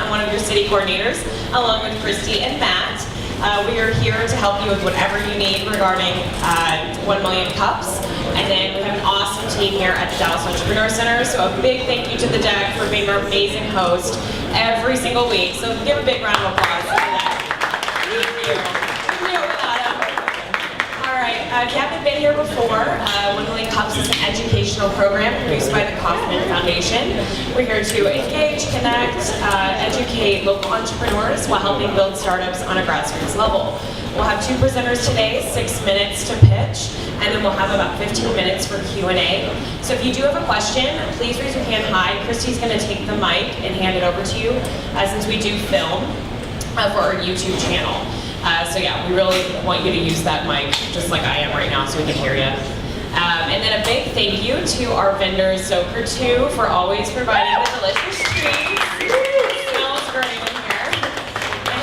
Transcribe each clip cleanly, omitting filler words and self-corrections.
I'm one of your city coordinators, along with Christy and Matt. We are here to help you with whatever you need regarding 1 million cups. And then we have an awesome team here at the Dallas Entrepreneur Center. So a big thank you to the deck for being our amazing host every single week. So give a big round of applause for that. Thank you. All right, if you haven't been here before, 1 Million Cups is an educational program produced by the Kauffman Foundation. We're here to engage, connect, educate local entrepreneurs while helping build startups on a grassroots level. We'll have 2 presenters today, 6 minutes to pitch, and then we'll have about 15 minutes for Q&A. So if you do have a question, please raise your hand high. Christy's going to take the mic and hand it over to you, since we do film for our YouTube channel. So yeah, we really want you to use that mic, just like I am right now, so we can hear you. And then a big thank you to our vendors, Zoker 2, for always providing the delicious treats. It smells great in here.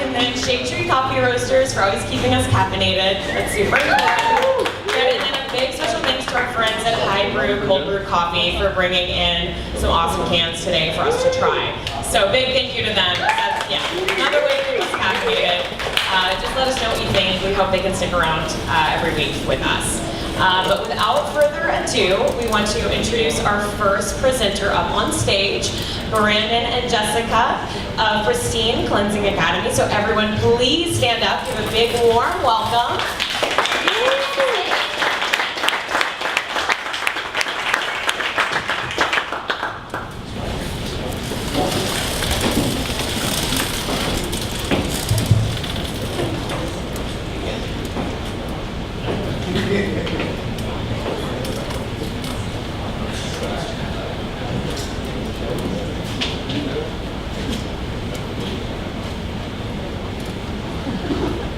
And then Shade Tree Coffee Roasters for always keeping us caffeinated. That's super important. And then a big special thanks to our friends at High Brew Cold Brew Coffee for bringing in some awesome cans today for us to try. So big thank you to them. That's, yeah, another way to keep us caffeinated. Just let us know what you think. We hope they can stick around every week with us. But without further ado, we want to introduce our first presenter up on stage, Brandon and Jessica of Pristine Cleansing Academy. So everyone, please stand up. Give a big warm welcome.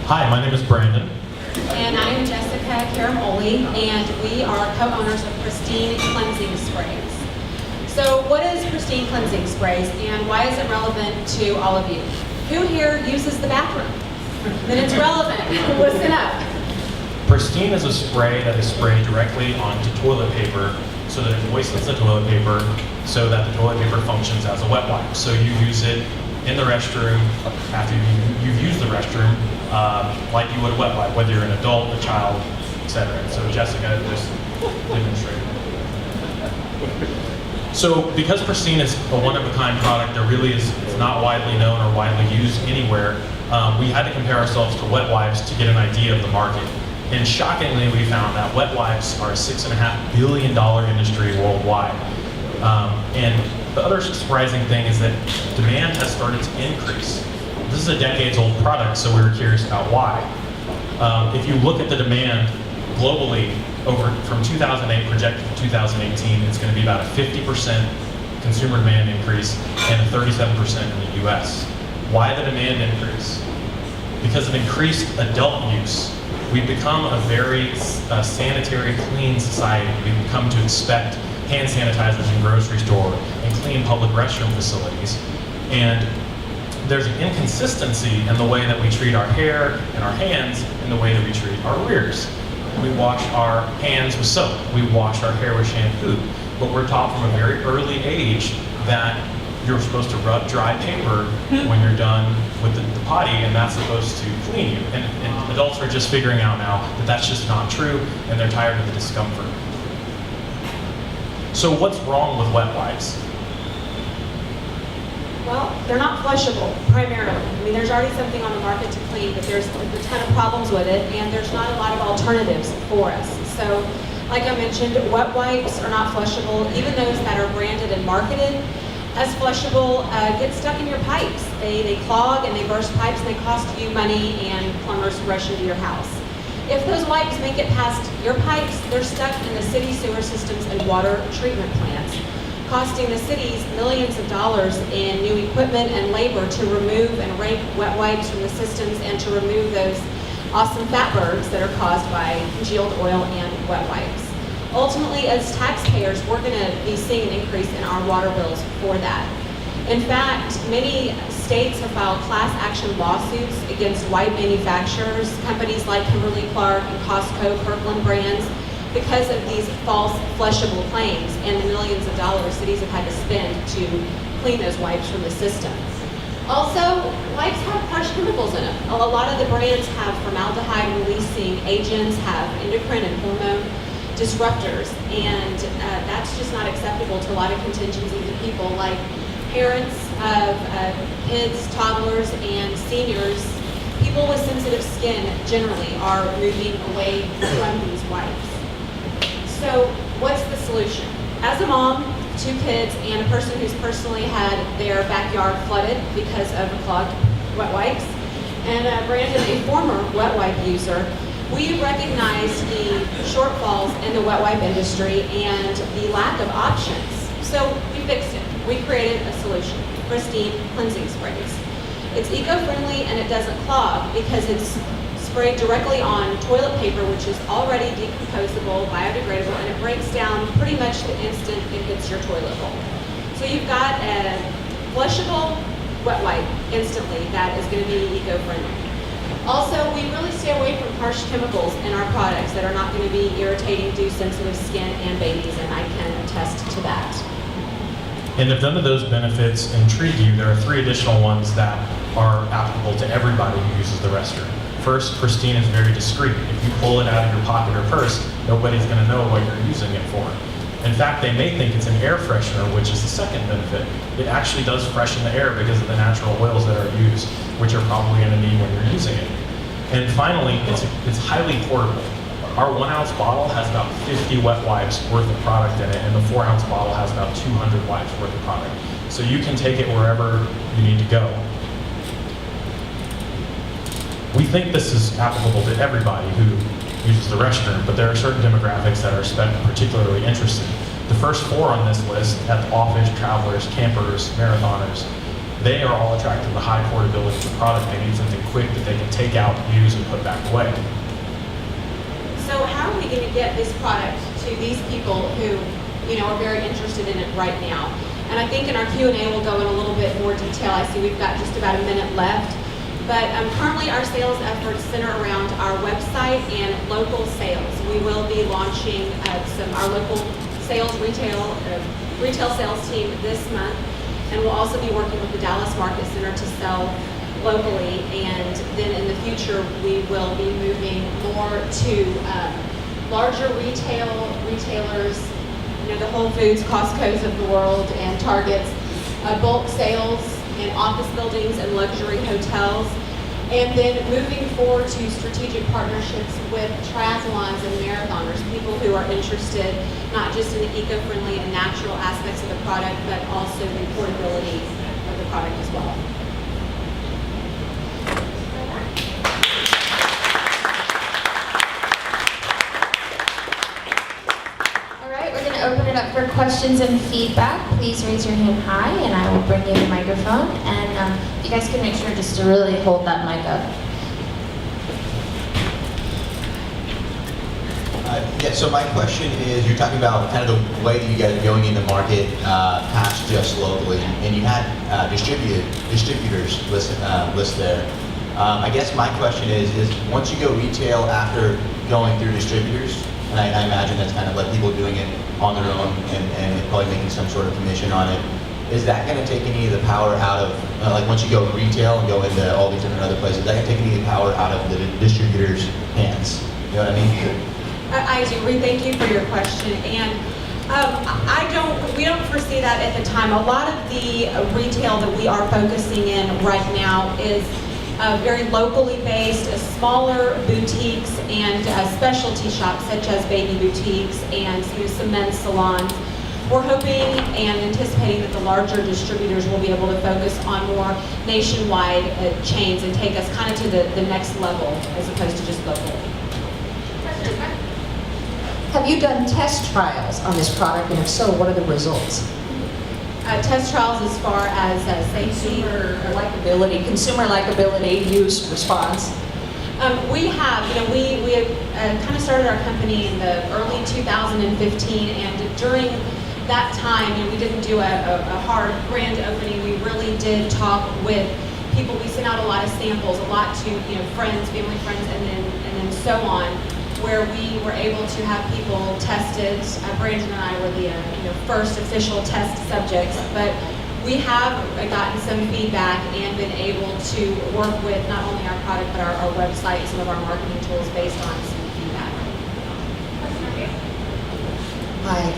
Hi, my name is Brandon. And I am Jessica Caramoli, and we are co-owners of Pristine Cleansing Sprays. So what is Pristine Cleansing Sprays, and why is it relevant to all of you? Who here uses the bathroom? Then it's relevant. Listen up. Pristine is a spray that is sprayed directly onto toilet paper so that it moistens the toilet paper so that the toilet paper functions as a wet wipe. So you use it in the restroom after you've used the restroom like you would a wet wipe, whether you're an adult, a child, etc. So Jessica just demonstrated. So because Pristine is a one-of-a-kind product that really is not widely known or widely used anywhere, we had to compare ourselves to wet wipes to get an idea of the market. And shockingly, we found that wet wipes are a $6.5 billion industry worldwide. And the other surprising thing is that demand has started to increase. This is a decades-old product, so we were curious about why. If you look at the demand globally, from 2008 projected to 2018, it's going to be about a 50% consumer demand increase and a 37% in the US. Why the demand increase? Because of increased adult use. We've become a very sanitary, clean society. We've come to expect hand sanitizers in grocery store and clean public restroom facilities. And there's an inconsistency in the way that we treat our hair and our hands and the way that we treat our rears. We wash our hands with soap. We wash our hair with shampoo. But we're taught from a very early age that you're supposed to rub dry paper when you're done with the potty, and that's supposed to clean you. And adults are just figuring out now that that's just not true, and they're tired of the discomfort. So what's wrong with wet wipes? Well, they're not flushable, primarily. I mean, there's already something on the market to clean, but there's a ton of problems with it, and there's not a lot of alternatives for us. So, like I mentioned, wet wipes are not flushable. Even those that are branded and marketed as flushable get stuck in your pipes. They clog and they burst pipes, and they cost you money, and plumbers rush into your house. If those wipes make it past your pipes, they're stuck in the city sewer systems and water treatment plants, costing the cities millions of dollars in new equipment and labor to remove and rake wet wipes from the systems and to remove those awesome fatbergs that are caused by congealed oil and wet wipes. Ultimately, as taxpayers, we're going to be seeing an increase in our water bills for that. In fact, many states have filed class action lawsuits against wipe manufacturers, companies like Kimberly-Clark and Costco, Kirkland brands, because of these false flushable claims and the millions of dollars cities have had to spend to clean those wipes from the system. Also, wipes have harsh chemicals in them. A lot of the brands have formaldehyde-releasing agents, have endocrine and hormone disruptors, and that's just not acceptable to a lot of contingencies of people, like parents of kids, toddlers, and seniors. People with sensitive skin generally are moving away from these wipes. So what's the solution? As a mom, 2 kids, and a person who's personally had their backyard flooded because of clogged wet wipes, and Brandon, a former wet wipe user, we recognized the shortfalls in the wet wipe industry and the lack of options. So we fixed it. We created a solution, Pristine cleansing sprays. It's eco-friendly and it doesn't clog because it's sprayed directly on toilet paper, which is already decomposable, biodegradable, and it breaks down pretty much the instant it hits your toilet bowl. So you've got a flushable wet wipe instantly that is going to be eco-friendly. Also, we really stay away from harsh chemicals in our products that are not going to be irritating to sensitive skin and babies, and I can attest to that. And if none of those benefits intrigue you, there are 3 additional ones that are applicable to everybody who uses the restroom. First, Pristine is very discreet. If you pull it out of your pocket or purse, nobody's going to know what you're using it for. In fact, they may think it's an air freshener, which is the second benefit. It actually does freshen the air because of the natural oils that are used, which you're probably going to need when you're using it. And finally, it's highly portable. Our 1-ounce bottle has about 50 wet wipes worth of product in it, and the 4-ounce bottle has about 200 wipes worth of product. So you can take it wherever you need to go. We think this is applicable to everybody who uses the restroom, but there are certain demographics that are particularly interested. The first 4 on this list, at the office, travelers, campers, marathoners, they are all attracted to the high portability of the product. They need something quick that they can take out, use, and put back away. So how are we going to get this product to these people who, are very interested in it right now? And I think in our Q&A we'll go in a little bit more detail. I see we've got just about a minute left. But currently our sales efforts center around our website and local sales. We will be launching our local sales retail sales team this month. And we'll also be working with the Dallas Market Center to sell locally, and then in the future we will be moving more to larger retailers, the Whole Foods, Costco's of the world, and Targets, bulk sales in office buildings and luxury hotels, and then moving forward to strategic partnerships with triathlons and marathoners, people who are interested not just in the eco-friendly and natural aspects of the product, but also the portability of the product as well. Open it up for questions and feedback. Please raise your hand high and I will bring you the microphone. And you guys can make sure just to really hold that mic up. Yeah, so my question is, you're talking about kind of the way that you guys are going into market past just locally, and you had distributors list there. I guess my question is once you go retail after going through distributors, and I imagine that's kind of like people doing it on their own and probably making some sort of commission on it. Is that going to take any of the power out of, like once you go retail and go into all these different other places, is that going to take any of the power out of the distributors' hands? You know what I mean? I do. We thank you for your question. And we don't foresee that at the time. A lot of the retail that we are focusing in right now is very locally based, smaller boutiques and specialty shops such as baby boutiques and some men's salons. We're hoping and anticipating that the larger distributors will be able to focus on more nationwide chains and take us kind of to the next level as opposed to just local. Have you done test trials on this product, and if so, what are the results? Test trials as far as safety or Likability, consumer likability, use, response. We have, we had kind of started our company in the early 2015, and during that time, we didn't do a hard grand opening. We really did talk with people. We sent out a lot of samples, a lot to friends, family friends, and then so on, where we were able to have people tested. Brandon and I were the first official test subjects, but We have gotten some feedback and been able to work with not only our product, but our website and some of our marketing tools based on some feedback. Hi.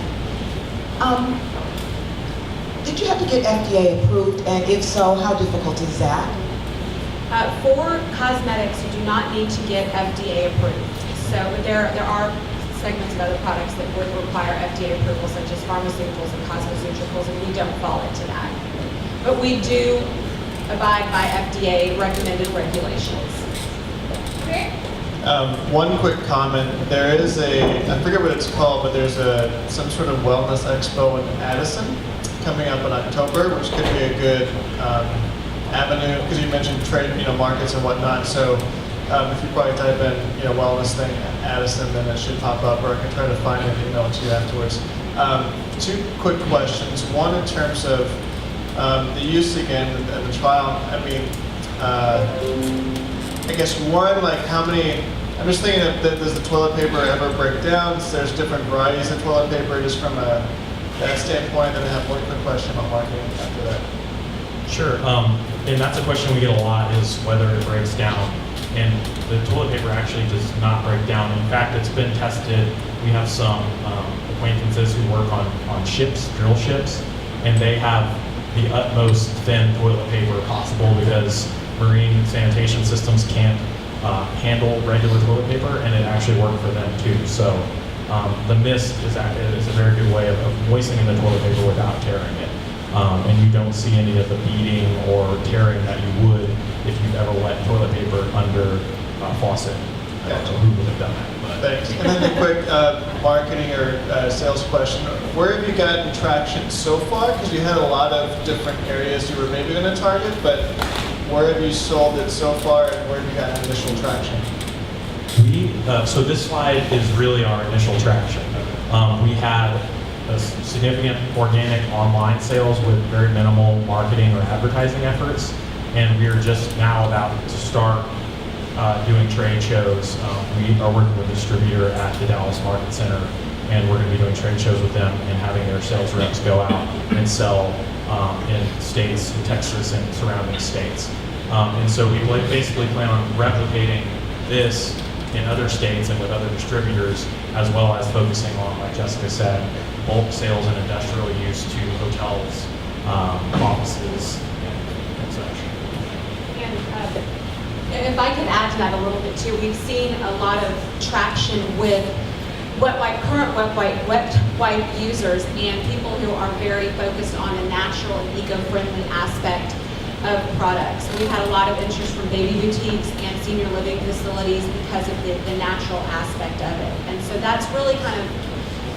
Did you have to get FDA approved, and if so, how difficult is that? For cosmetics, you do not need to get FDA approved. So there are segments of other products that would require FDA approval, such as pharmaceuticals and cosmeceuticals, and we don't fall into that. But we do abide by FDA recommended regulations. One quick comment. There is I forget what it's called, but there's some sort of wellness expo in Addison coming up in October, which could be a good avenue, because you mentioned trade, markets and whatnot. So if you probably type in, wellness thing Addison, then it should pop up, or I can try to find it and email it to you afterwards. Two quick questions. One, in terms of the use again and the trial. I mean, I guess one, like how many? I'm just thinking that does the toilet paper ever break down? So there's different varieties of toilet paper, just from that standpoint. Then I have one quick question on marketing after that. Sure, and that's a question we get a lot, is whether it breaks down. And the toilet paper actually does not break down. In fact, it's been tested. We have some acquaintances who work on ships, drill ships, and they have the utmost thin toilet paper possible because marine sanitation systems can't handle regular toilet paper, and it actually worked for them too. So the mist is a very good way of moistening the toilet paper without tearing it. And you don't see any of the beading or tearing that you would if you've ever wet toilet paper under a faucet. I don't know who would have done that. But. Thanks. And then the quick marketing or sales question. Where have you gotten traction so far? Because you had a lot of different areas you were maybe going to target, but where have you sold it so far, and where have you gotten initial traction? So this slide is really our initial traction. We had a significant organic online sales with very minimal marketing or advertising efforts, and we are just now about to start doing trade shows. We are working with a distributor at the Dallas Market Center, and we're going to be doing trade shows with them and having their sales reps go out and sell in states, in Texas and surrounding states. And so we basically plan on replicating this in other states and with other distributors, as well as focusing on, like Jessica said, bulk sales and industrial use to hotels, offices, and such. And if I could add to that a little bit too, we've seen a lot of traction with current wet wipe users and people who are very focused on the natural and eco-friendly aspect of products. We've had a lot of interest from baby boutiques and senior living facilities because of the natural aspect of it. And so that's really kind of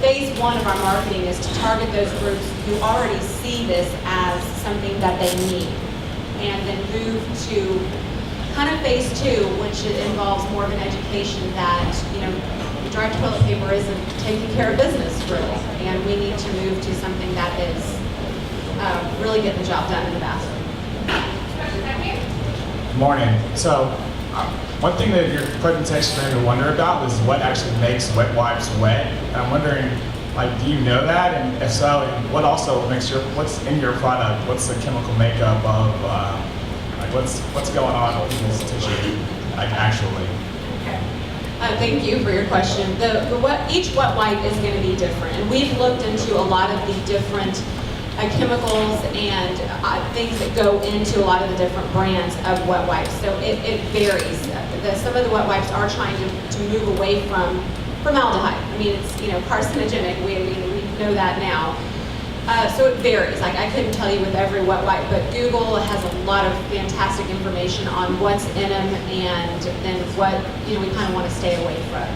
phase one of our marketing, is to target those groups who already see this as something that they need, and then move to kind of phase two, which involves more of an education that, dry toilet paper isn't taking care of business really, and we need to move to something that is really getting the job done in the bathroom. Good morning. So, one thing that your presentation made me wonder about was what actually makes wet wipes wet. And I'm wondering, do you know that? And if so, and what also makes what's in your product? What's the chemical makeup of, what's going on with people's tissue, actually? Thank you for your question. Each wet wipe is going to be different, and we've looked into a lot of the different chemicals and things that go into a lot of the different brands of wet wipes. So it varies. Some of the wet wipes are trying to move away from formaldehyde. I mean, it's carcinogenic. We know that now. So it varies. Like, I couldn't tell you with every wet wipe, but Google has a lot of fantastic information on what's in them and then what we kind of want to stay away from.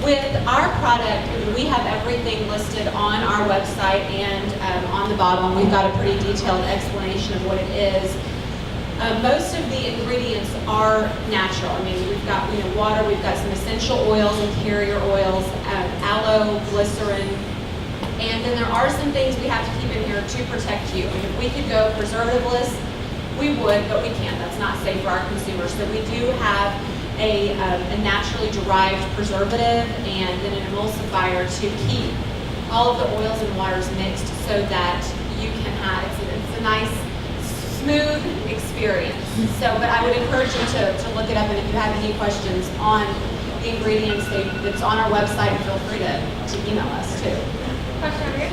With our product, we have everything listed on our website and on the bottom. We've got a pretty detailed explanation of what it is. Most of the ingredients are natural. I mean, we've got water, we've got some essential oils and carrier oils, aloe, glycerin, and then there are some things we have to keep in here to protect you. I mean, if we could go preservatively, we would, but we can't. That's not safe for our consumers. So we do have a naturally derived preservative and then an emulsifier to keep all of the oils and waters mixed so that you can have, it's a nice, smooth experience. So, but I would encourage you to look it up, and if you have any questions on the ingredients that's on our website, feel free to email us too. Question over here.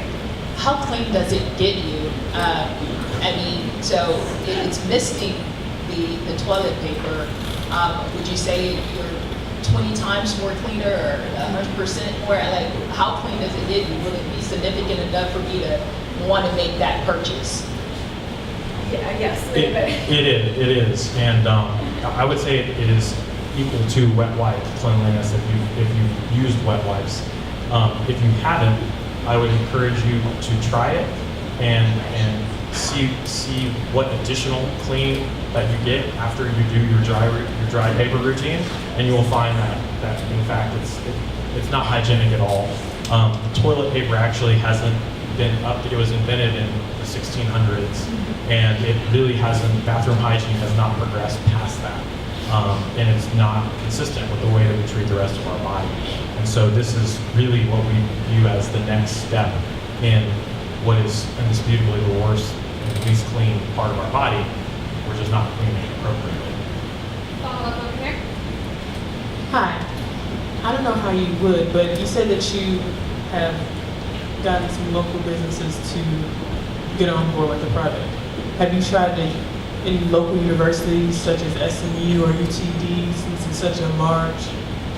How clean does it get you? I mean, so it's misting the toilet paper. Would you say you're 20 times more cleaner or 100% more? Like, how clean does it get you? Would it be significant enough for me to want to make that purchase? Yeah, yes. It is, and I would say it is equal to wet wipe cleanliness if you've used wet wipes. If you haven't, I would encourage you to try it and see what additional clean that you get after you do your dry paper routine, and you will find that in fact it's not hygienic at all. Toilet paper actually hasn't been it was invented in the 1600s, and it really hasn't. Bathroom hygiene has not progressed past that, and it's not consistent with the way that we treat the rest of our body. And so this is really what we view as the next step in what is indisputably the worst and least clean part of our body. We're just not cleaning it appropriately. Follow up over here. Hi. I don't know how you would, but you said that you have gotten some local businesses to get on board with the product. Have you tried any local universities such as SMU or UTD, since it's such a large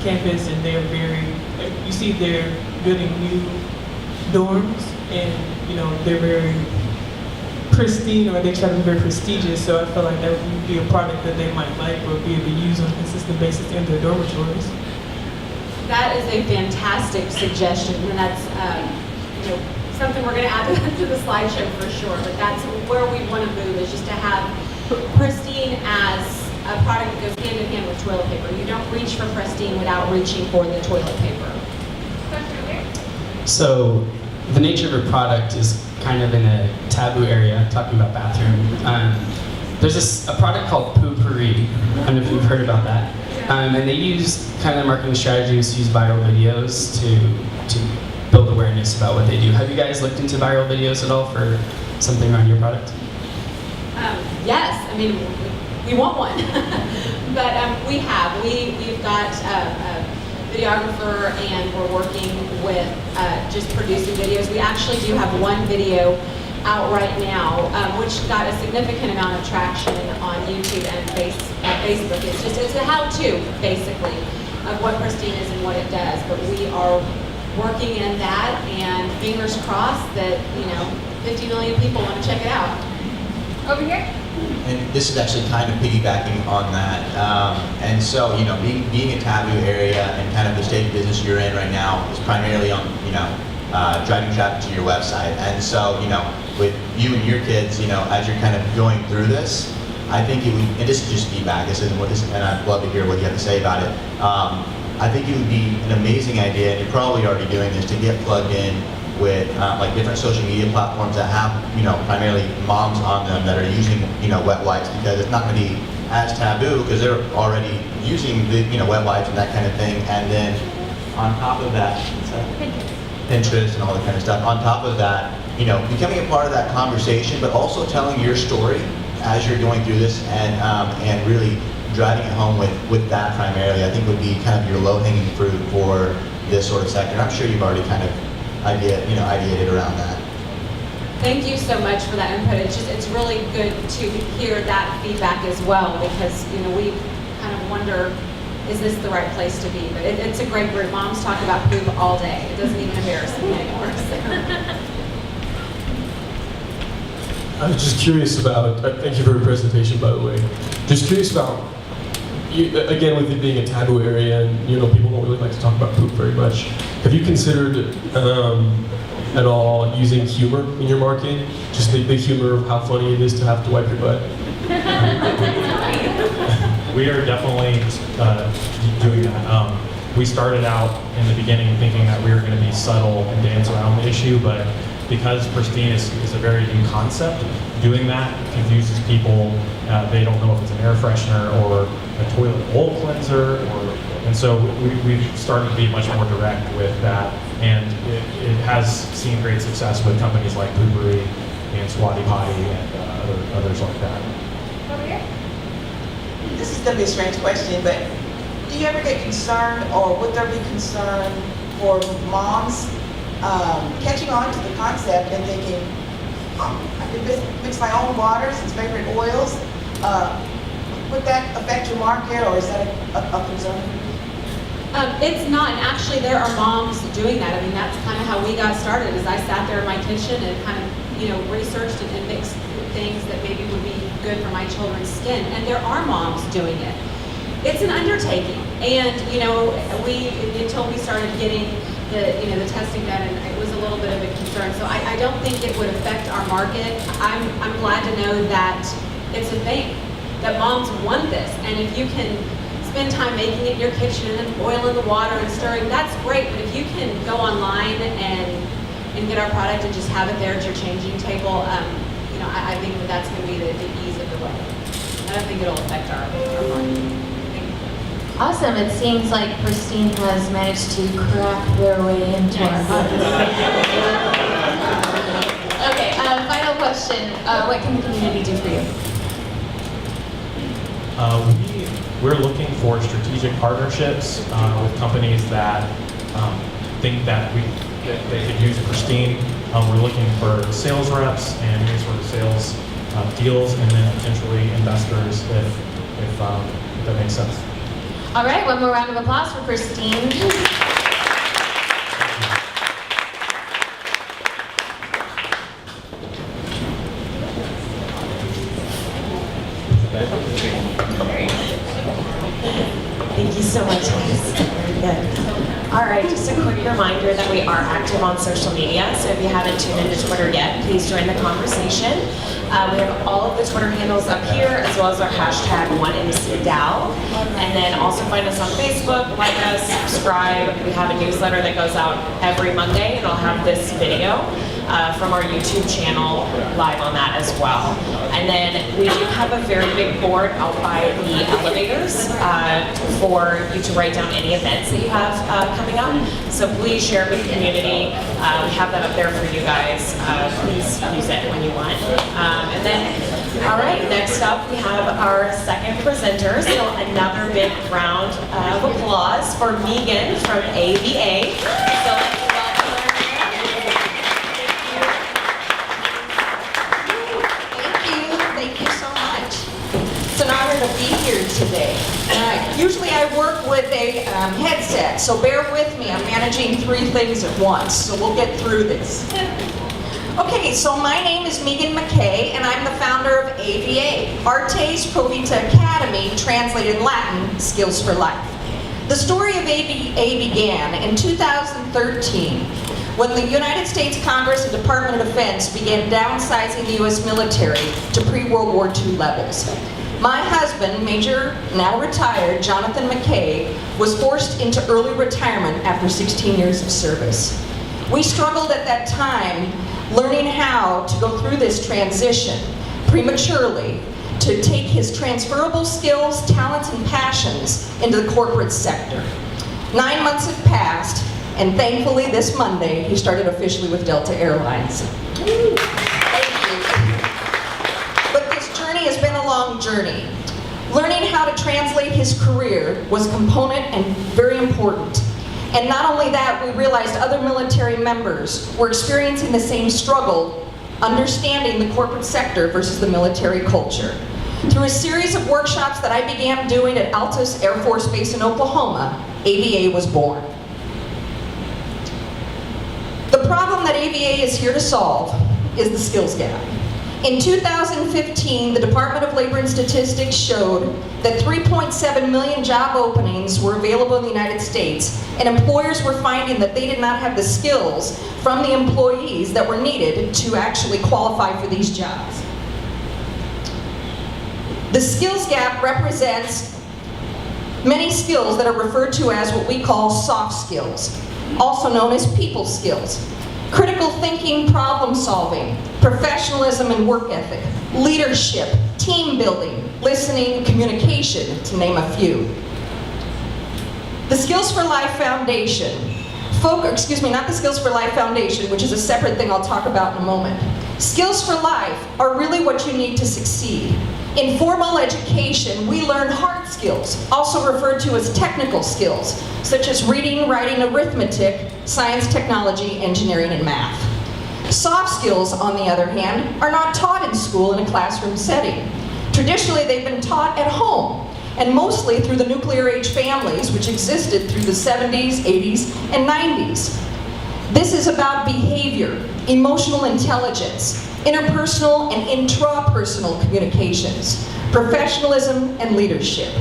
campus and they're building new dorms and they're very pristine, or they try to be very prestigious, so I feel like that would be a product that they might like or be able to use on a consistent basis in their dormitories. That is a fantastic suggestion, and that's something we're going to add to the slideshow for sure. But that's where we want to move, is just to have Pristine as a product that goes hand in hand with toilet paper. You don't reach for Pristine without reaching for the toilet paper. Question over here. So the nature of your product is kind of in a taboo area, talking about bathroom. There's a product called Poo-Pourri. I don't know if you've heard about that. And they use kind of marketing strategies to use viral videos to build awareness about what they do. Have you guys looked into viral videos at all for something around your product? Yes, I mean, we want one. But we have. We've got a videographer, and we're working with just producing videos. We actually do have one video out right now, which got a significant amount of traction on YouTube and Facebook. It's a how-to, basically, of what Pristine is and what it does. But we are working in that, and fingers crossed that 50 million people want to check it out. Over here. And this is actually kind of piggybacking on that. And so, being a taboo area and kind of the state of business you're in right now is primarily on, driving traffic to your website. And so, with you and your kids, as you're kind of going through this, I think it would, and this is just feedback, and I'd love to hear what you have to say about it. I think it would be an amazing idea, and you're probably already doing this, to get plugged in with like different social media platforms that have, primarily moms on them that are using, wet wipes, because it's not going to be as taboo because they're already using the, wet wipes and that kind of thing. And then on top of that, Pinterest and all that kind of stuff. On top of that, becoming a part of that conversation, but also telling your story as you're going through this, and really driving it home with that primarily, I think would be kind of your low-hanging fruit for this sort of sector. I'm sure you've already kind of ideated around that. Thank you so much for that input. It's really good to hear that feedback as well, because we kind of wonder, is this the right place to be? But it's a great group. Moms talk about poop all day. It doesn't even embarrass me anymore. So. I was just curious about, thank you for your presentation, by the way. Just curious about, again, with it being a taboo area, and people don't really like to talk about poop very much. Have you considered at all using humor in your marketing? Just the humor of how funny it is to have to wipe your butt? We are definitely doing that. We started out in the beginning thinking that we were going to be subtle and dance around the issue, but because Pristine is a very new concept, doing that confuses people. They don't know if it's an air freshener or a toilet bowl cleanser, and so we've started to be much more direct with that, and it has seen great success with companies like Poo-Pourri and Swati Potty and others like that. Over here. This is going to be a strange question, but do you ever get concerned, or would there be concern for moms catching on to the concept and thinking, oh, I can mix my own waters and favorite oils? Would that affect your market, or is that a concern? It's not, and actually there are moms doing that. I mean, that's kind of how we got started, is I sat there in my kitchen and kind of, researched and mixed things that maybe would be good for my children's skin. And there are moms doing it. It's an undertaking, and until we started getting the testing done, and it was a little bit of a concern. So I don't think it would affect our market. I'm glad to know that it's a thing, that moms want this, and if you can spend time making it in your kitchen and boiling the water and stirring, that's great. But if you can go online and get our product and just have it there at your changing table, I think that's going to be the ease of the way. I don't think it'll affect our market. Awesome. It seems like Pristine has managed to crack their way into our hearts. Okay, final question. What can the community do for you? We're looking for strategic partnerships with companies that think that they could use Pristine. We're looking for sales reps and any sort of sales deals, and then potentially investors if that makes sense. All right, one more round of applause for Pristine. Thank you so much, guys. Very good. All right, just a quick reminder that we are active on social media, so if you haven't tuned into Twitter yet, please join the conversation. We have all of the Twitter handles up here, as well as our hashtag #OneMCDAO. And then also find us on Facebook, like us, subscribe. We have a newsletter that goes out every Monday, and I'll have this video from our YouTube channel live on that as well. And then we do have a very big board out by the elevators for you to write down any events that you have coming up. So please share it with the community. We have that up there for you guys. Please use it when you want. And then, all right, next up we have our second presenter. So another big round of applause for Megan from AVA. So let's welcome her. Thank you so much. It's an honor to be here today. Usually I work with a headset, so bear with me. I'm managing 3 things at once, so we'll get through this. Okay, so my name is Megan McKay, and I'm the founder of AVA, Artes Pro Vita Academy, translated in Latin, Skills for Life. The story of AVA began in 2013, when the United States Congress and Department of Defense began downsizing the U.S. military to pre-World War II levels. My husband, Major, now retired, Jonathan McKay, was forced into early retirement after 16 years of service. We struggled at that time learning how to go through this transition prematurely, to take his transferable skills, talents, and passions into the corporate sector. 9 months have passed, and thankfully this Monday, he started officially with Delta Airlines. Thank you. But this journey has been a long journey. Learning how to translate his career was a component and very important. And not only that, we realized other military members were experiencing the same struggle, understanding the corporate sector versus the military culture. Through a series of workshops that I began doing at Altus Air Force Base in Oklahoma, AVA was born. The problem that AVA is here to solve is the skills gap. In 2015, the Department of Labor and Statistics showed that 3.7 million job openings were available in the United States, and employers were finding that they did not have the skills from the employees that were needed to actually qualify for these jobs. The skills gap represents many skills that are referred to as what we call soft skills, also known as people skills. Critical thinking, problem solving, professionalism and work ethic, leadership, team building, listening, communication, to name a few. The Skills for Life Foundation, not the Skills for Life Foundation, which is a separate thing I'll talk about in a moment, Skills for life are really what you need to succeed. In formal education, we learn hard skills, also referred to as technical skills, such as reading, writing, arithmetic, science, technology, engineering, and math. Soft skills, on the other hand, are not taught in school in a classroom setting. Traditionally, they've been taught at home, and mostly through the nuclear age families, which existed through the 70s, 80s, and 90s. This is about behavior, emotional intelligence, interpersonal and intrapersonal communications, professionalism, and leadership.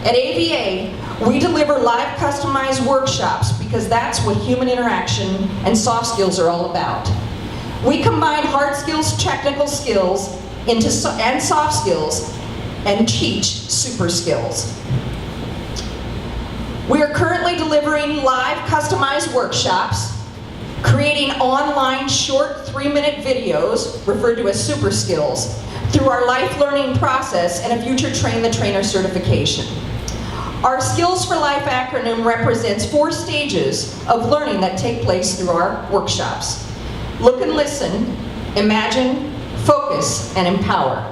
At AVA, we deliver live customized workshops because that's what human interaction and soft skills are all about. We combine hard skills, technical skills, and soft skills, and teach super skills. We are currently delivering live customized workshops, creating online short 3-minute videos, referred to as super skills, through our life learning process and a future Train the Trainer certification. Our Skills for Life acronym represents 4 stages of learning that take place through our workshops. Look and listen, imagine, focus, and empower.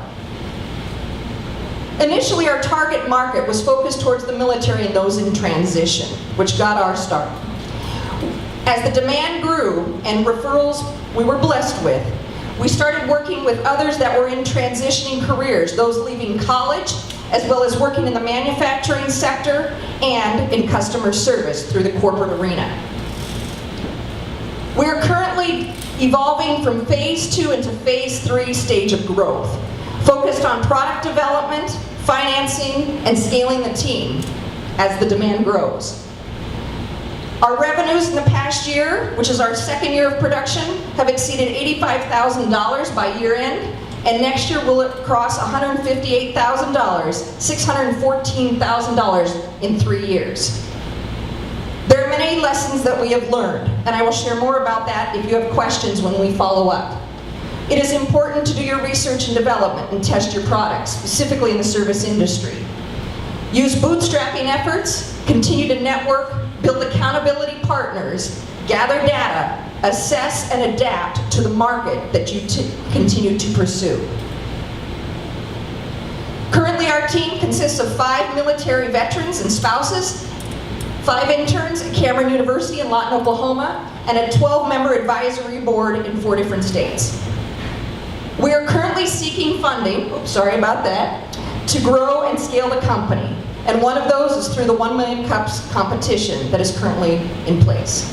Initially, our target market was focused towards the military and those in transition, which got our start. As the demand grew and referrals we were blessed with, we started working with others that were in transitioning careers, those leaving college, as well as working in the manufacturing sector and in customer service through the corporate arena. We are currently evolving from phase 2 into phase 3 stage of growth, focused on product development, financing, and scaling the team as the demand grows. Our revenues in the past year, which is our 2nd year of production, have exceeded $85,000 by year end, and next year we'll cross $158,000, $614,000 in 3 years. There are many lessons that we have learned, and I will share more about that if you have questions when we follow up. It is important to do your research and development and test your products, specifically in the service industry. Use bootstrapping efforts, continue to network, build accountability partners, gather data, assess and adapt to the market that you continue to pursue. Currently, our team consists of 5 military veterans and spouses, 5 interns at Cameron University in Lawton, Oklahoma, and a 12-member advisory board in 4 different states. We are currently seeking funding, to grow and scale the company. And one of those is through the 1 Million Cups competition that is currently in place.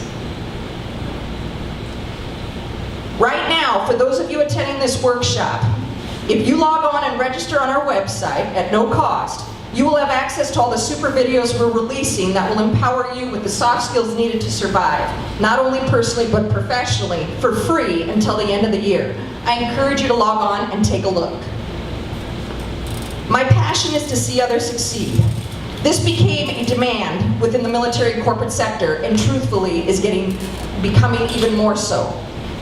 Right now, for those of you attending this workshop, if you log on and register on our website at no cost, you will have access to all the super videos we're releasing that will empower you with the soft skills needed to survive, not only personally but professionally, for free until the end of the year. I encourage you to log on and take a look. My passion is to see others succeed. This became a demand within the military and corporate sector, and truthfully is becoming even more so.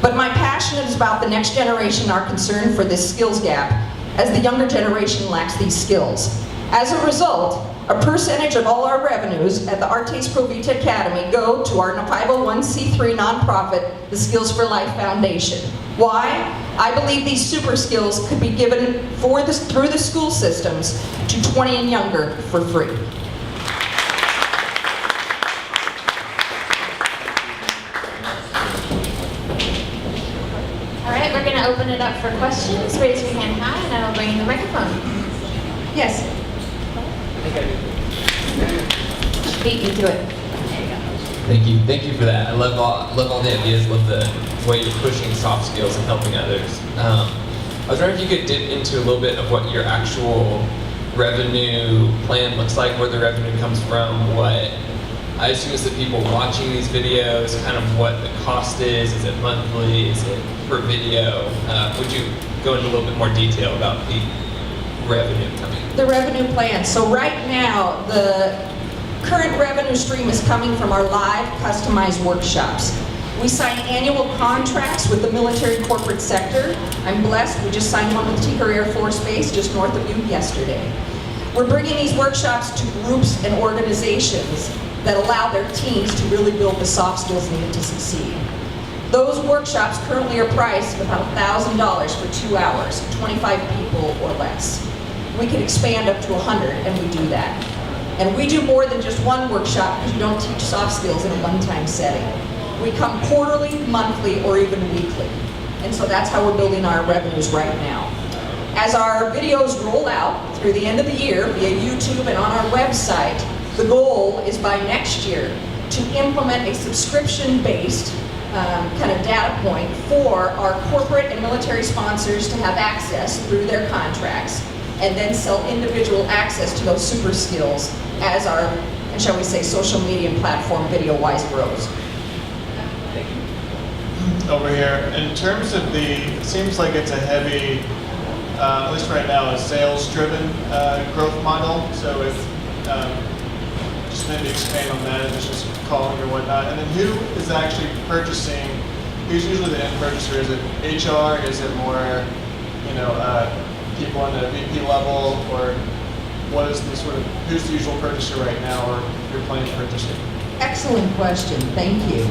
But my passion is about the next generation, our concern for this skills gap, as the younger generation lacks these skills. As a result, a percentage of all our revenues at the Artes Pro Vita Academy go to our 501c3 nonprofit, the Skills for Life Foundation. Why? I believe these super skills could be given through the school systems to 20 and younger for free. All right, we're going to open it up for questions. Raise your hand high, and I will bring you the microphone. Yes. Beat you to it. Thank you for that. I love all the ideas, love the way you're pushing soft skills and helping others. I was wondering if you could dip into a little bit of what your actual revenue plan looks like, where the revenue comes from, what I assume it's the people watching these videos, kind of what the cost is it monthly, is it per video? Would you go into a little bit more detail about the revenue coming? The revenue plan. So right now, the current revenue stream is coming from our live customized workshops. We sign annual contracts with the military and corporate sector. I'm blessed, we just signed one with Tinker Air Force Base just north of you yesterday. We're bringing these workshops to groups and organizations that allow their teams to really build the soft skills needed to succeed. Those workshops currently are priced at about $1,000 for 2 hours, 25 people or less. We can expand up to 100, and we do that. And we do more than just one workshop because you don't teach soft skills in a one-time setting. We come quarterly, monthly, or even weekly. And so that's how we're building our revenues right now. As our videos roll out through the end of the year via YouTube and on our website, the goal is by next year to implement a subscription-based kind of data point for our corporate and military sponsors to have access through their contracts, and then sell individual access to those super skills as our, and shall we say, social media and platform video-wise grows. Over here, in terms of it seems like it's a heavy, at least right now, a sales-driven growth model. So if, just maybe expand on that, if it's just calling or whatnot. And then who is actually purchasing? Who's usually the end purchaser? Is it HR? Is it more, people on the VP level, or what is the sort of, who's the usual purchaser right now, or your planning purchaser? Excellent question, thank you.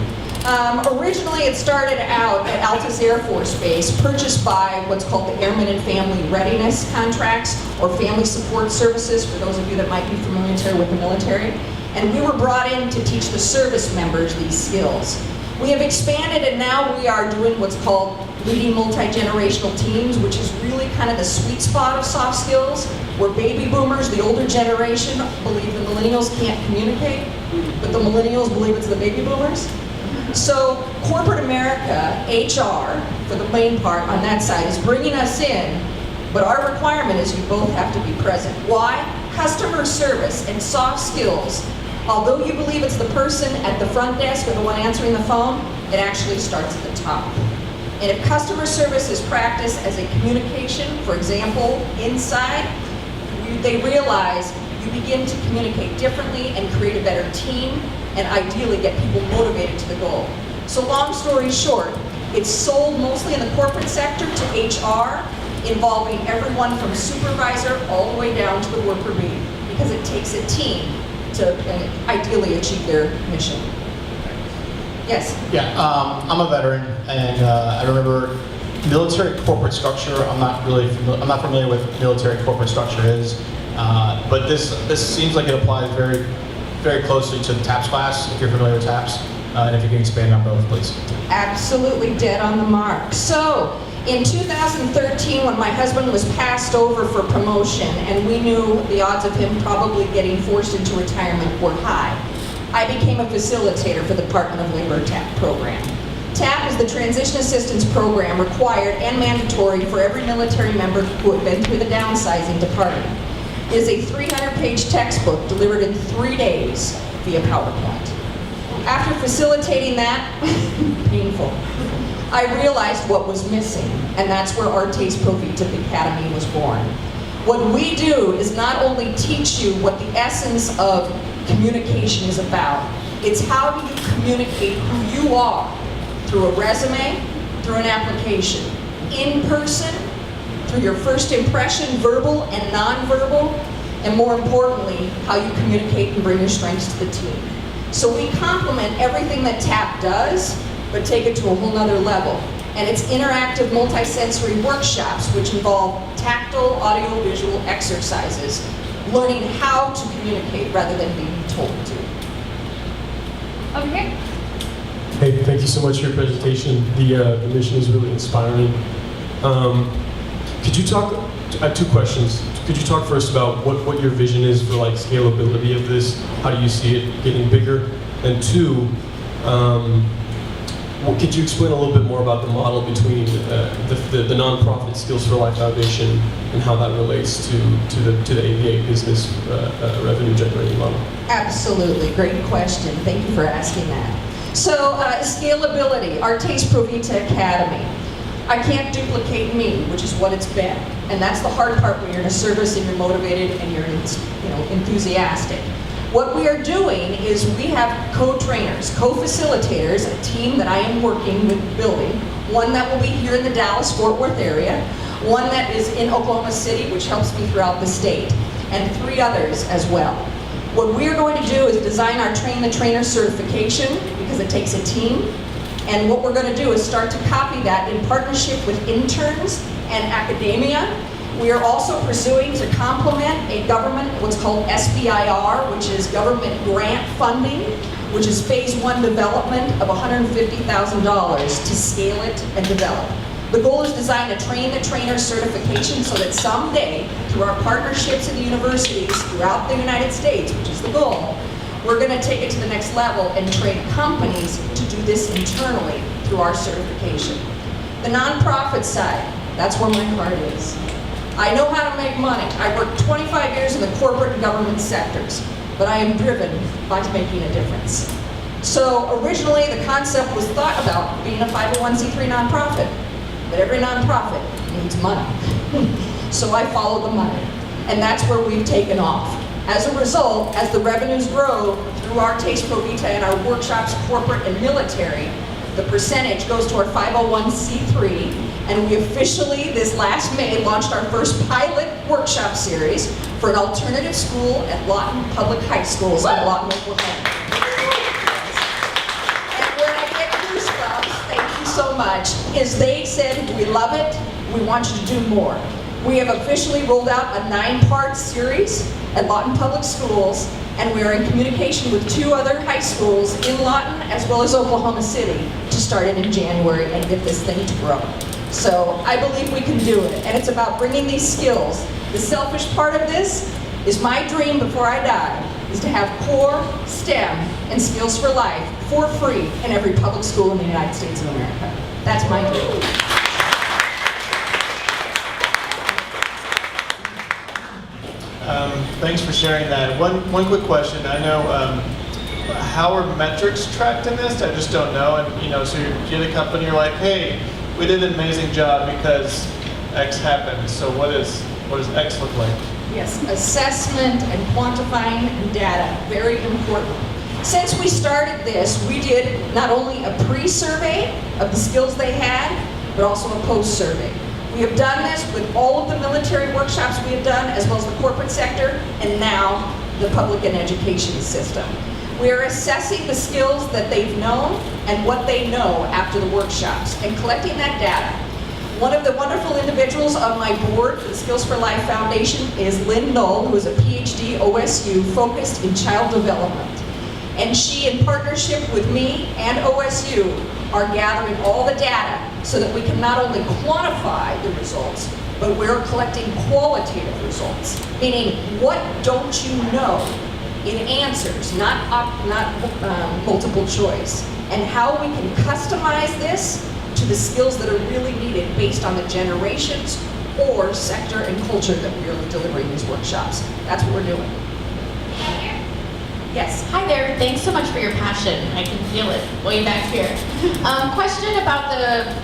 Originally, it started out at Altus Air Force Base, purchased by what's called the Airmen and Family Readiness Contracts, or Family Support Services, for those of you that might be familiar with the military. And we were brought in to teach the service members these skills. We have expanded, and now we are doing what's called leading multi-generational teams, which is really kind of the sweet spot of soft skills, where baby boomers, the older generation, believe the millennials can't communicate, but the millennials believe it's the baby boomers. So corporate America, HR, for the main part on that side, is bringing us in, but our requirement is you both have to be present. Why? Customer service and soft skills, although you believe it's the person at the front desk or the one answering the phone, it actually starts at the top. And if customer service is practiced as a communication, for example, inside, they realize you begin to communicate differently and create a better team, and ideally get people motivated to the goal. So long story short, it's sold mostly in the corporate sector to HR, involving everyone from supervisor all the way down to the worker bee, because it takes a team to ideally achieve their mission. Yes? Yeah, I'm a veteran, and I remember military corporate structure. I'm not familiar with what military corporate structure is, but this seems like it applies very, very closely to the TAPS class, if you're familiar with TAPS, and if you can expand on both, please. Absolutely dead on the mark. So, in 2013, when my husband was passed over for promotion, and we knew the odds of him probably getting forced into retirement were high, I became a facilitator for the Department of Labor TAP program. TAP is the Transition Assistance Program required and mandatory for every military member who had been through the downsizing department. It is a 300-page textbook delivered in 3 days via PowerPoint. After facilitating that, painful, I realized what was missing, and that's where our Taste Pro Vita Academy was born. What we do is not only teach you what the essence of communication is about, it's how do you communicate who you are through a resume, through an application, in person, through your first impression, verbal and nonverbal, and more importantly, how you communicate and bring your strengths to the team. So we complement everything that TAP does, but take it to a whole nother level. And it's interactive multisensory workshops, which involve tactile, audio-visual exercises, learning how to communicate rather than being told to. Over here. Hey, thank you so much for your presentation. The mission is really inspiring. Could you talk, I have 2 questions. Could you talk first about what your vision is for like scalability of this? How do you see it getting bigger? And 2, could you explain a little bit more about the model between the nonprofit Skills for Life Foundation and how that relates to the ABA business revenue generating model? Absolutely, great question. Thank you for asking that. So scalability, our Taste Pro Vita Academy. I can't duplicate me, which is what it's been. And that's the hard part when you're in a service and you're motivated and you're enthusiastic. What we are doing is we have co-trainers, co-facilitators, a team that I am working with building, one that will be here in the Dallas-Fort Worth area, one that is in Oklahoma City, which helps me throughout the state, and 3 others as well. What we are going to do is design our Train the Trainer certification, because it takes a team, And what we're going to do is start to copy that in partnership with interns and academia. We are also pursuing to complement a government, what's called SBIR, which is government grant funding, which is phase 1 development of $150,000 to scale it and develop. The goal is designed to train the trainer certification so that someday, through our partnerships in the universities throughout the United States, which is the goal, we're going to take it to the next level and train companies to do this internally through our certification. The nonprofit side, that's where my heart is. I know how to make money. I worked 25 years in the corporate and government sectors, but I am driven by making a difference. So originally the concept was thought about being a 501c3 nonprofit, but every nonprofit needs money. So I follow the money, and that's where we've taken off. As a result, as the revenues grow through our Taste Pro Vita and our workshops, corporate and military, the percentage goes to our 501c3, and we officially, this last May, launched our first pilot workshop series for an alternative school at Lawton Public High Schools in Lawton, Oklahoma. And where I get goosebumps, thank you so much, is they said, we love it, we want you to do more. We have officially rolled out a 9-part series at Lawton Public Schools, and we are in communication with 2 other high schools in Lawton as well as Oklahoma City to start it in January and get this thing to grow. So I believe we can do it, and it's about bringing these skills. The selfish part of this is my dream before I die is to have core, STEM, and skills for life for free in every public school in the United States of America. That's my dream. Thanks for sharing that. One quick question. I know, how are metrics tracked in this? I just don't know. And so you're the company, you're like, hey, we did an amazing job because X happened. So what does X look like? Yes, assessment and quantifying data, very important. Since we started this, we did not only a pre-survey of the skills they had, but also a post-survey. We have done this with all of the military workshops we have done, as well as the corporate sector, and now the public and education system. We are assessing the skills that they've known and what they know after the workshops, and collecting that data. One of the wonderful individuals on my board for the Skills for Life Foundation is Lynn Knoll, who is a PhD OSU focused in child development. And she, in partnership with me and OSU, are gathering all the data so that we can not only quantify the results, but we're collecting qualitative results. Meaning, what don't you know in answers, not multiple choice, and how we can customize this to the skills that are really needed based on the generations or sector and culture that we are delivering these workshops. That's what we're doing. Yes. Hi there. Thanks so much for your passion. I can feel it way back here. Question about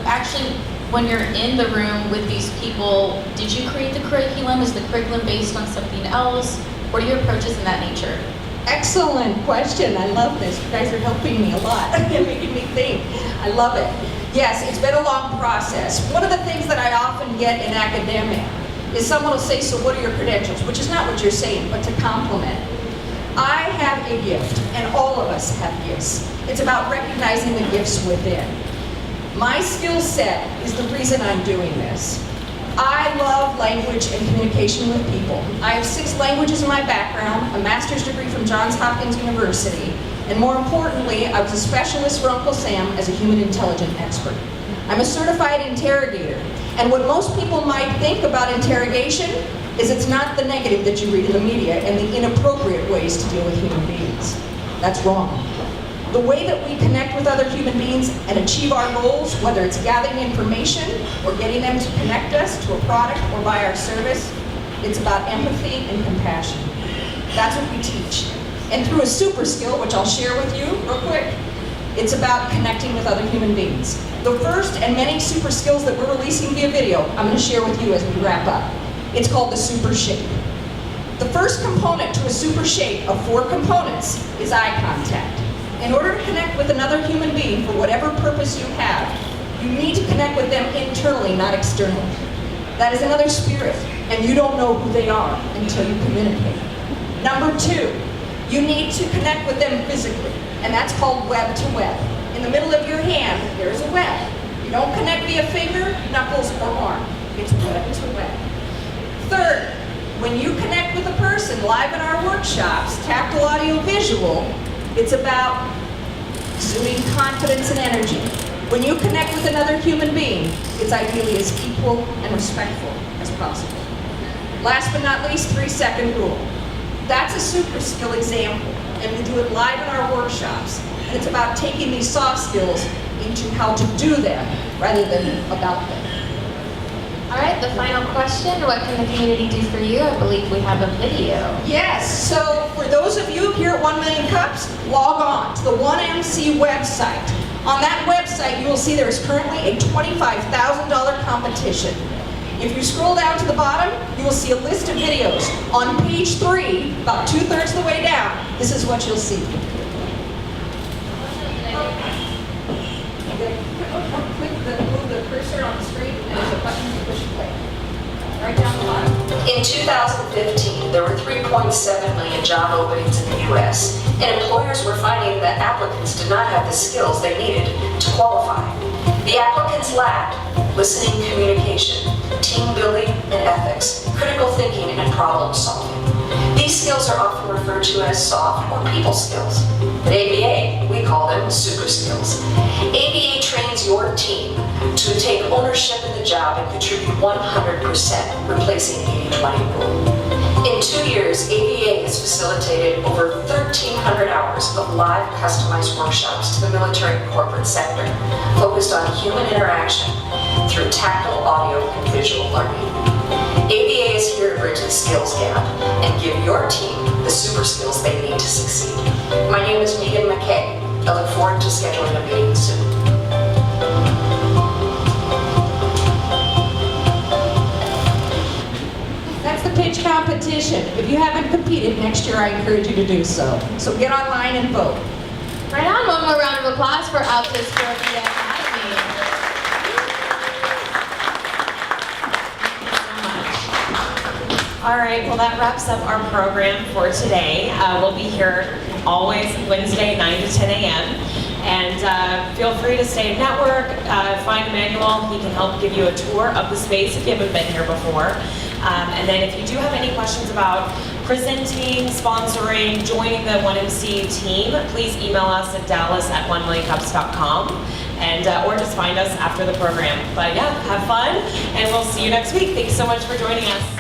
actually, when you're in the room with these people, did you create the curriculum? Is the curriculum based on something else? What are your approaches in that nature? Excellent question. I love this. You guys are helping me a lot and making me think. I love it. Yes, it's been a long process. One of the things that I often get in academia is someone will say, so what are your credentials? Which is not what you're saying, but to compliment. I have a gift, and all of us have gifts. It's about recognizing the gifts within. My skill set is the reason I'm doing this. I love language and communication with people. I have 6 languages in my background, a master's degree from Johns Hopkins University, and more importantly, I was a specialist for Uncle Sam as a human intelligence expert. I'm a certified interrogator, and what most people might think about interrogation is it's not the negative that you read in the media and the inappropriate ways to deal with human beings. That's wrong. The way that we connect with other human beings and achieve our goals, whether it's gathering information or getting them to connect us to a product or buy our service, it's about empathy and compassion. That's what we teach. And through a super skill, which I'll share with you real quick, it's about connecting with other human beings. The first and many super skills that we're releasing via video, I'm going to share with you as we wrap up. It's called the super shape. The first component to a super shape of 4 components is eye contact. In order to connect with another human being for whatever purpose you have, you need to connect with them internally, not externally. That is another spirit, and you don't know who they are until you communicate. Number 2, you need to connect with them physically, and that's called web to web. In the middle of your hand, there's a web. You don't connect via finger, knuckles, or arm. It's web to web. Third, when you connect with a person live in our workshops, tactile, audio, visual, it's about exuding confidence and energy. When you connect with another human being, it's ideally as equal and respectful as possible. Last but not least, 3-second rule. That's a super skill example, and we do it live in our workshops. And it's about taking these soft skills into how to do them rather than about them. All right, the final question, what can the community do for you? I believe we have a video. Yes, so for those of you here at 1 Million Cups, log on to the 1MC website. On that website, you will see there is currently a $25,000 competition. If you scroll down to the bottom, you will see a list of videos. On page 3, about 2/3 of the way down, this is what you'll see. Move the cursor on the screen, and there's a button to push play. Right down the bottom. In 2015, there were 3.7 million job openings in the U.S., and employers were finding that applicants did not have the skills they needed to qualify. The applicants lacked listening communication, team building and ethics, critical thinking and problem solving. These skills are often referred to as soft or people skills. At ABA, we call them super skills. ABA trains your team to take ownership in the job and contribute 100%, replacing the 80-20 rule. In 2 years, ABA has facilitated over 1,300 hours of live customized workshops to the military and corporate sector, focused on human interaction through tactile, audio, and visual learning. ABA is here to bridge the skills gap and give your team the super skills they need to succeed. My name is Megan McKay. I look forward to scheduling a meeting soon. That's the pitch competition. If you haven't competed next year, I encourage you to do so. So get online and vote. Right on, one more round of applause for Altus for the Academy. All right, well that wraps up our program for today. We'll be here always Wednesday, 9 to 10 a.m. And feel free to stay and network, find Emmanuel. He can help give you a tour of the space if you haven't been here before. And then if you do have any questions about presenting, sponsoring, joining the 1MC team, please email us at dallas@1millioncups.com and or just find us after the program. But yeah, have fun, and we'll see you next week. Thanks so much for joining us.